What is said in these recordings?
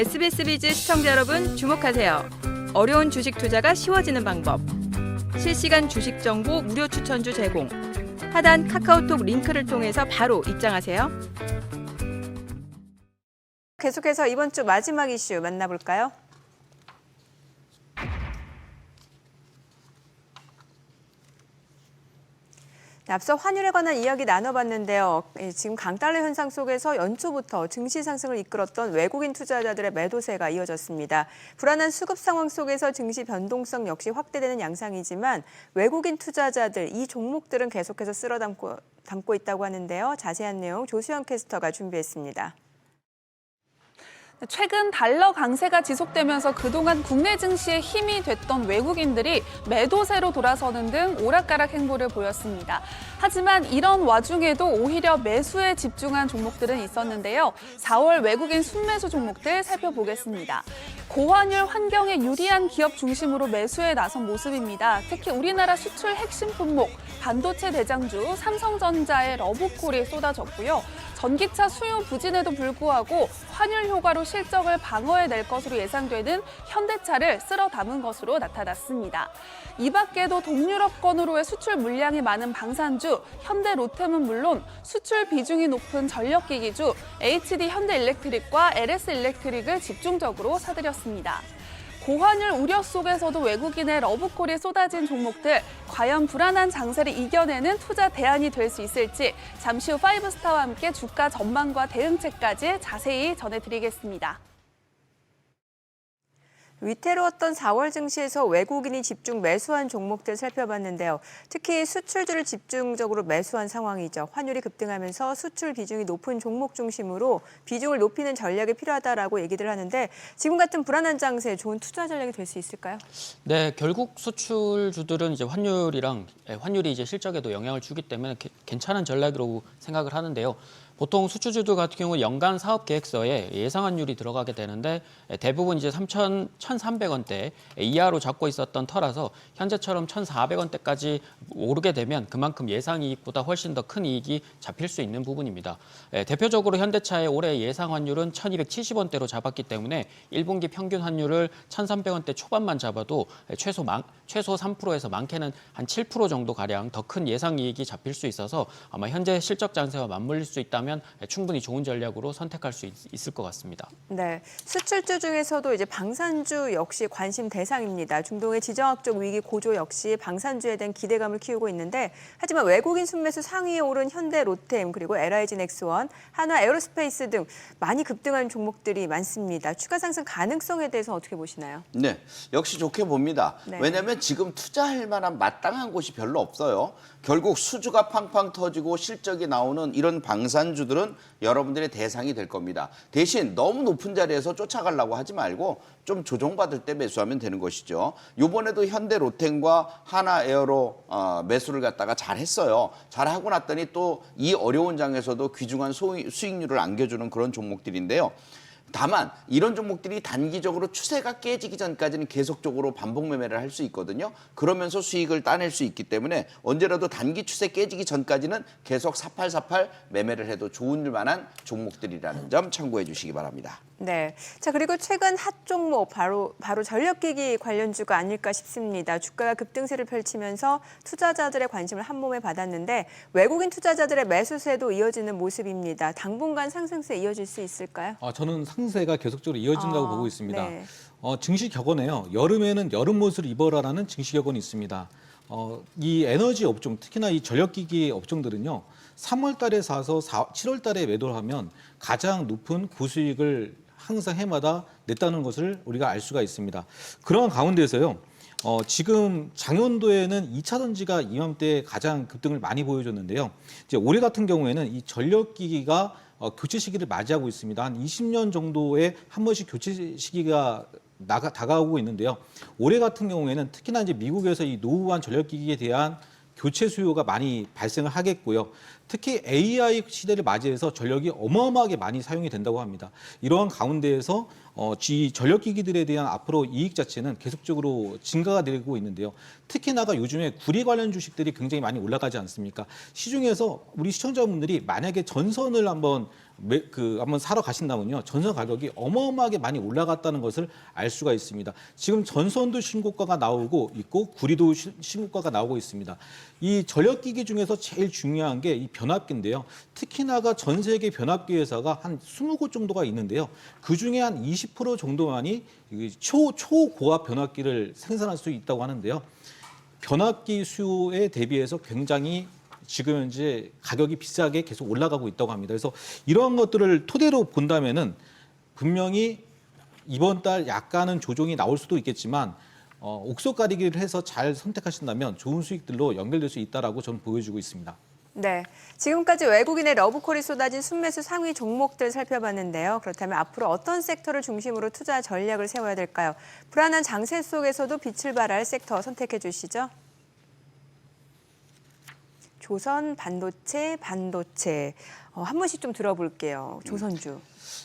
SBS 비즈 시청자 여러분 주목하세요. 어려운 주식 투자가 쉬워지는 방법. 실시간 주식 정보 무료 추천주 제공. 하단 카카오톡 링크를 통해서 바로 입장하세요. 계속해서 이번 주 마지막 이슈 만나볼까요? 앞서 환율에 관한 이야기 나눠봤는데요. 지금 강달러 현상 속에서 연초부터 증시 상승을 이끌었던 외국인 투자자들의 매도세가 이어졌습니다. 불안한 수급 상황 속에서 증시 변동성 역시 확대되는 양상이지만 외국인 투자자들, 이 종목들은 계속해서 쓸어 담고 있다고 하는데요. 자세한 내용 조수영 캐스터가 준비했습니다. 최근 달러 강세가 지속되면서 그동안 국내 증시에 힘이 됐던 외국인들이 매도세로 돌아서는 등 오락가락 행보를 보였습니다. 하지만 이런 와중에도 오히려 매수에 집중한 종목들은 있었는데요. 4월 외국인 순매수 종목들 살펴보겠습니다. 고환율 환경에 유리한 기업 중심으로 매수에 나선 모습입니다. 특히 우리나라 수출 핵심 품목, 반도체 대장주 삼성전자의 러브콜이 쏟아졌고요. 전기차 수요 부진에도 불구하고 환율 효과로 실적을 방어해낼 것으로 예상되는 현대차를 쓸어 담은 것으로 나타났습니다. 이 밖에도 동유럽권으로의 수출 물량이 많은 방산주, 현대 로템은 물론 수출 비중이 높은 전력기기주 HD 현대일렉트릭과 LS일렉트릭을 집중적으로 사들였습니다. 고환율 우려 속에서도 외국인의 러브콜이 쏟아진 종목들, 과연 불안한 장세를 이겨내는 투자 대안이 될 수 있을지 잠시 후 5스타와 함께 주가 전망과 대응책까지 자세히 전해드리겠습니다. 위태로웠던 4월 증시에서 외국인이 집중 매수한 종목들 살펴봤는데요. 특히 수출주를 집중적으로 매수한 상황이죠. 환율이 급등하면서 수출 비중이 높은 종목 중심으로 비중을 높이는 전략이 필요하다라고 얘기들 하는데 지금 같은 불안한 장세 좋은 투자 전략이 될 수 있을까요? 네, 결국 수출주들은 이제 환율이 이제 실적에도 영향을 주기 때문에 괜찮은 전략이라고 생각을 하는데요. 보통 수출주들 같은 경우 연간 사업 계획서에 예상 환율이 들어가게 되는데 대부분 이제 1,300원대 이하로 잡고 있었던 터라서 현재처럼 1,400원대까지 오르게 되면 그만큼 예상 이익보다 훨씬 더 큰 이익이 잡힐 수 있는 부분입니다. 대표적으로 현대차의 올해 예상 환율은 1,270원대로 잡았기 때문에 1분기 평균 환율을 1,300원대 초반만 잡아도 최소 3%에서 많게는 한 7% 정도 가량 더 큰 예상 이익이 잡힐 수 있어서 아마 현재 실적 장세와 맞물릴 수 있다면 충분히 좋은 전략으로 선택할 수 있을 것 같습니다. 네, 수출주 중에서도 이제 방산주 역시 관심 대상입니다. 중동의 지정학적 위기 고조 역시 방산주에 대한 기대감을 키우고 있는데 하지만 외국인 순매수 상위에 오른 현대 로템 그리고 LIG 넥스원, 한화 에어로스페이스 등 많이 급등한 종목들이 많습니다. 추가 상승 가능성에 대해서 어떻게 보시나요? 네, 역시 좋게 봅니다. 네. 왜냐하면 지금 투자할 만한 마땅한 곳이 별로 없어요. 결국 수주가 팡팡 터지고 실적이 나오는 이런 방산주들은 여러분들의 대상이 될 겁니다. 대신 너무 높은 자리에서 쫓아가려고 하지 말고 좀 조정받을 때 매수하면 되는 것이죠. 이번에도 현대 로템과 하나 에어로 매수를 갖다가 잘했어요. 잘하고 났더니 또 이 어려운 장에서도 귀중한 수익률을 안겨주는 그런 종목들인데요. 다만 이런 종목들이 단기적으로 추세가 깨지기 전까지는 계속적으로 반복 매매를 할 수 있거든요. 그러면서 수익을 따낼 수 있기 때문에 언제라도 단기 추세 깨지기 전까지는 계속 사팔사팔 매매를 해도 좋을 만한 종목들이라는 점 참고해 주시기 바랍니다. 네. 자, 그리고 최근 핫 종목 바로 전력기기 관련주가 아닐까 싶습니다. 주가가 급등세를 펼치면서 투자자들의 관심을 한몸에 받았는데 외국인 투자자들의 매수세도 이어지는 모습입니다. 당분간 상승세 이어질 수 있을까요? 저는 상세가 계속적으로 이어진다고 보고 있습니다. 네. 증시 격언에요. 여름에는 여름 옷을 입어라라는 증시 격언이 있습니다. 이 에너지 업종, 특히나 이 전력기기 업종들은요. 3월 달에 사서 7월 달에 매도를 하면 가장 높은 구수익을 항상 해마다 냈다는 것을 우리가 알 수가 있습니다. 그런 가운데서요. 지금 작년도에는 2차 전지가 이맘때 가장 급등을 많이 보여줬는데요. 이제 올해 같은 경우에는 이 전력기기가 교체 시기를 맞이하고 있습니다. 한 20년 정도에 한 번씩 교체 시기가 다가오고 있는데요. 올해 같은 경우에는 특히나 이제 미국에서 이 노후한 전력기기에 대한 교체 수요가 많이 발생을 하겠고요. 특히 AI 시대를 맞이해서 전력이 어마어마하게 많이 사용이 된다고 합니다. 이러한 가운데에서 전력기기들에 대한 앞으로 이익 자체는 계속적으로 증가가 되고 있는데요. 특히나가 요즘에 구리 관련 주식들이 굉장히 많이 올라가지 않습니까? 시중에서 우리 시청자분들이 만약에 전선을 한번 한번 사러 가신다면요, 전선 가격이 어마어마하게 많이 올라갔다는 것을 알 수가 있습니다. 지금 전선도 신고가가 나오고 있고 구리도 신고가가 나오고 있습니다. 이 전력기기 중에서 제일 중요한 게 이 변압기인데요. 특히나가 전 세계 변압기 회사가 한 20곳 정도가 있는데요. 그 중에 한 20% 정도만이 초고압 변압기를 생산할 수 있다고 하는데요. 변압기 수요에 대비해서 굉장히 지금 현재 가격이 비싸게 계속 올라가고 있다고 합니다. 그래서 이러한 것들을 토대로 본다면은 분명히 이번 달 약간은 조정이 나올 수도 있겠지만 옥석 가리기를 해서 잘 선택하신다면 좋은 수익들로 연결될 수 있다라고 저는 보여주고 있습니다. 네, 지금까지 외국인의 러브콜이 쏟아진 순매수 상위 종목들 살펴봤는데요. 그렇다면 앞으로 어떤 섹터를 중심으로 투자 전략을 세워야 될까요? 불안한 장세 속에서도 빛을 발할 섹터 선택해 주시죠. 조선, 반도체. 한 번씩 좀 들어볼게요. 조선주.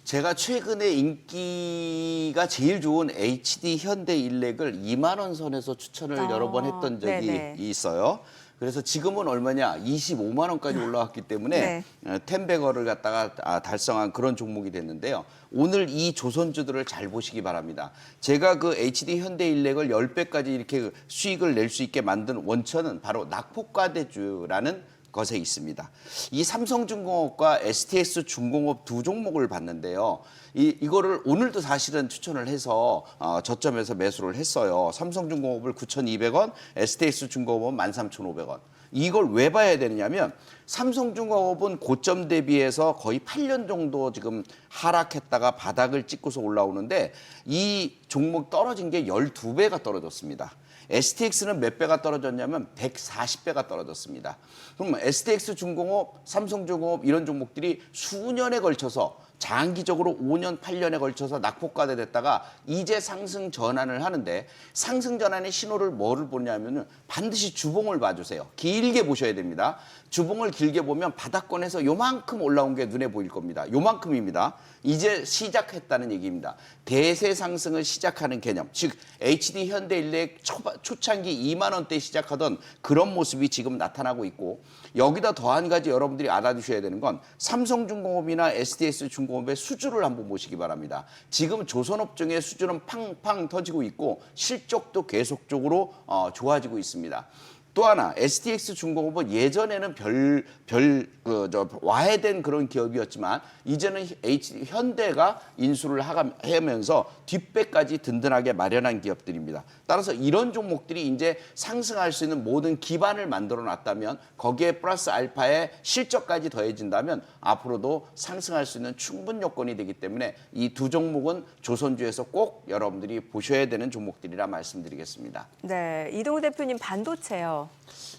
제가 최근에 인기가 제일 좋은 HD 현대일렉을 2만 원 선에서 추천을 여러 번 했던 적이 네네. 있어요. 그래서 지금은 얼마냐? 25만 원까지 올라왔기 때문에 네. 텐베거를 갖다가 달성한 그런 종목이 됐는데요. 오늘 이 조선주들을 잘 보시기 바랍니다. 제가 그 HD 현대일렉을 10배까지 이렇게 수익을 낼 수 있게 만든 원천은 바로 낙폭과대주라는 것에 있습니다. 이 삼성중공업과 STS중공업 두 종목을 봤는데요. 이거를 오늘도 사실은 추천을 해서 저점에서 매수를 했어요. 삼성중공업을 9,200원, STS중공업은 13,500원. 이걸 왜 봐야 되느냐면 삼성중공업은 고점 대비해서 거의 8년 정도 지금 하락했다가 바닥을 찍고서 올라오는데 이 종목 떨어진 게 12배가 떨어졌습니다. STX는 몇 배가 떨어졌냐면 140배가 떨어졌습니다. 그럼 STX중공업, 삼성중공업 이런 종목들이 수년에 걸쳐서 장기적으로 5년, 8년에 걸쳐서 낙폭과대됐다가 이제 상승 전환을 하는데 상승 전환의 신호를 뭐를 보냐면은 반드시 주봉을 봐주세요. 길게 보셔야 됩니다. 주봉을 길게 보면 바닥권에서 요만큼 올라온 게 눈에 보일 겁니다. 요만큼입니다. 이제 시작했다는 얘기입니다. 대세 상승을 시작하는 개념, 즉 HD 현대일렉 초창기 2만 원대 시작하던 그런 모습이 지금 나타나고 있고 여기다 더 한 가지 여러분들이 알아두셔야 되는 건 삼성중공업이나 STS중공업의 수주를 한번 보시기 바랍니다. 지금 조선업종의 수주는 팡팡 터지고 있고 실적도 계속적으로 좋아지고 있습니다. 또 하나 STX중공업은 예전에는 와해된 그런 기업이었지만 이제는 현대가 인수를 하면서 뒷배까지 든든하게 마련한 기업들입니다. 따라서 이런 종목들이 이제 상승할 수 있는 모든 기반을 만들어 놨다면 거기에 플러스 알파의 실적까지 더해진다면 앞으로도 상승할 수 있는 충분 요건이 되기 때문에 이 두 종목은 조선주에서 꼭 여러분들이 보셔야 되는 종목들이라 말씀드리겠습니다. 네, 이동우 대표님 반도체요.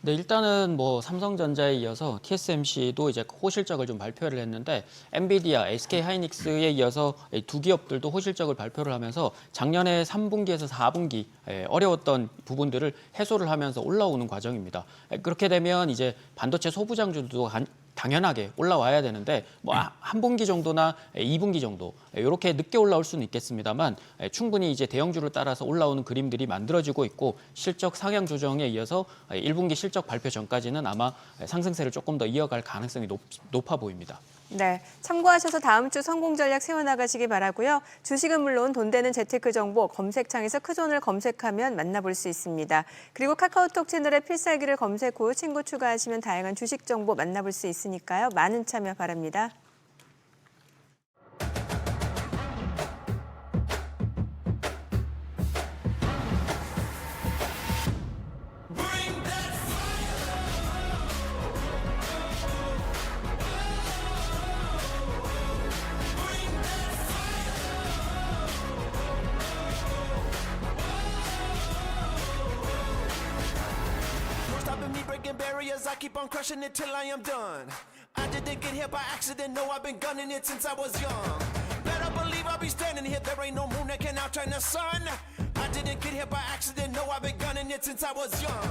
네, 일단은 뭐 삼성전자에 이어서 TSMC도 이제 호실적을 좀 발표를 했는데 엔비디아, SK하이닉스에 이어서 이 두 기업들도 호실적을 발표를 하면서 작년에 3분기에서 4분기 어려웠던 부분들을 해소를 하면서 올라오는 과정입니다. 그렇게 되면 이제 반도체 소부장주도 당연하게 올라와야 되는데 뭐 한 분기 정도나 2분기 정도 이렇게 늦게 올라올 수는 있겠습니다만 충분히 이제 대형주를 따라서 올라오는 그림들이 만들어지고 있고 실적 상향 조정에 이어서 1분기 실적 발표 전까지는 아마 상승세를 조금 더 이어갈 가능성이 높아 보입니다. 네, 참고하셔서 다음 주 성공 전략 세워나가시기 바라고요. 주식은 물론 돈 되는 재테크 정보 검색창에서 크존을 검색하면 만나볼 수 있습니다. 그리고 카카오톡 채널에 필살기를 검색 후 친구 추가하시면 다양한 주식 정보 만나볼 수 있으니까요. 많은 참여 바랍니다. Stopping me, breaking barriers, I keep on crushing it till I am done. I didn't get here by accident, no, I've been gunning it since I was young. Better believe I'll be standing here, there ain't no moon that can outshine the sun. I didn't get here by accident, no, I've been gunning it since I was young.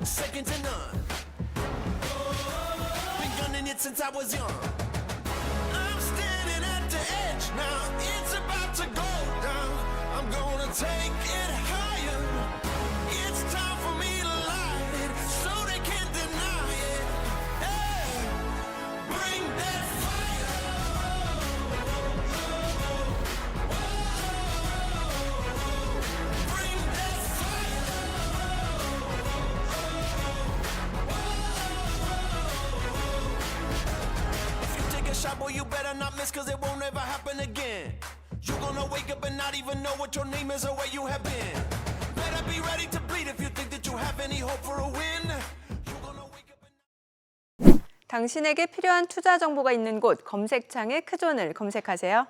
Second to none. Been gunning it since I was young. I'm standing at the edge now, it's about to go down. I'm gonna take it higher. It's time for me to light it so they can't deny it. Hey, gamble you better not miss, cause it won't ever happen again. You're gonna wake up and not even know what your name is or where you have been. Better be ready to bleed if you think that you have any hope for a win. You're gonna wake up and... 당신에게 필요한 투자 정보가 있는 곳 검색창에 크존을 검색하세요.